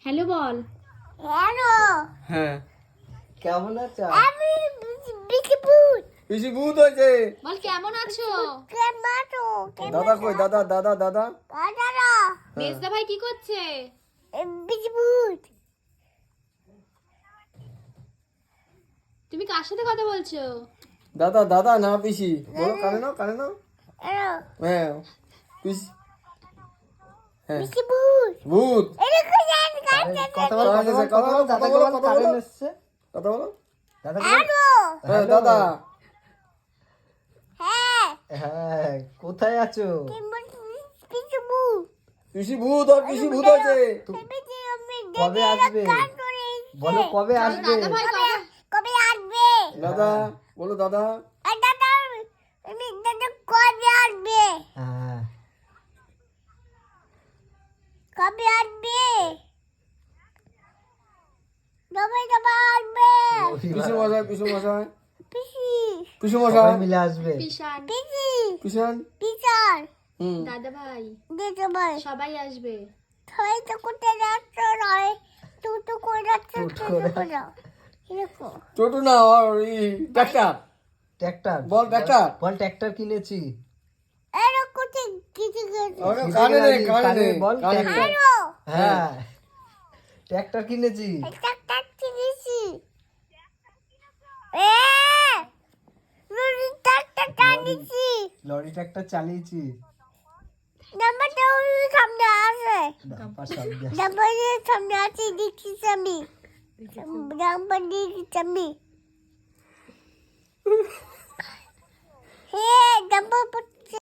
Hello বল। Hello হ্যাঁ কেমন আছো? আমি বিকি ভূত পিসি ভূত হয়েছে। বল কেমন আছো? কেমাটো দাদা কই? দাদা দাদা দাদা দাদা মেজদা ভাই কি করছে? বিকি ভূত তুমি কার সাথে কথা বলছো? দাদা দাদা না পিসি বলো, কানে নাও কানে নাও। হ্যালো হ্যাঁ পিসি, হ্যাঁ বিকি ভূত ভূত। এটা কোথায় কথা বলো, কথা বলো, কথা বলো, দাদাকে বলো, কারেন্ট এসছে। কথা বলো। দাদাকে বলো। হ্যালো হ্যাঁ হ্যালো। দাদা। হ্যাঁ হ্যাঁ, কোথায় আছো? বিকি ভূত পিসি ভূত আর পিসি ভূত হয়েছে। বিকি আমি কবে আসবে? বলো কবে আসবে? দাদা ভাই কবে? কবে আসবে দাদা বলো দাদা। দাদা আমি দাদা কবে আসবে হ্যাঁ, কবে আসবে কবে কবে আসবে পিসু মশাই পিসু মশাই পিসি পিসু সবাই মশাই মিলে আসবে। পিসান, পিসি পিসান। পিসার দাদা ভাই দিতে ভাই সবাই আসবে। সবাই তো কোথায় যাচ্ছ নয় তুই তো করে যাচ্ছ টুট করে। এরকম ছোট না আর ট্রাক্টর। ট্র্যাক্টর বল, ট্র্যাক্টর। বল, ট্র্যাক্টর কিনেছি। এরকম কোথায় কিছু কিছু কানে নেই কানে নেই বল, কানে নেই। ট্র্যাক্টর। হ্যালো হ্যাঁ, ট্র্যাক্টর কিনেছি। একটা ট্যাক্সি দিয়েছি এ লুরি ট্যাক্সটা টানিছি লরি ট্র্যাক্টর চালিয়েছি। নাম্বারটা ওই সামনে আছে ডাব্বার সামনে আসছে। নাম্বারের সামনে আছে দেখিস আমি নাম্বার দেখিস আমি হে নাম্বার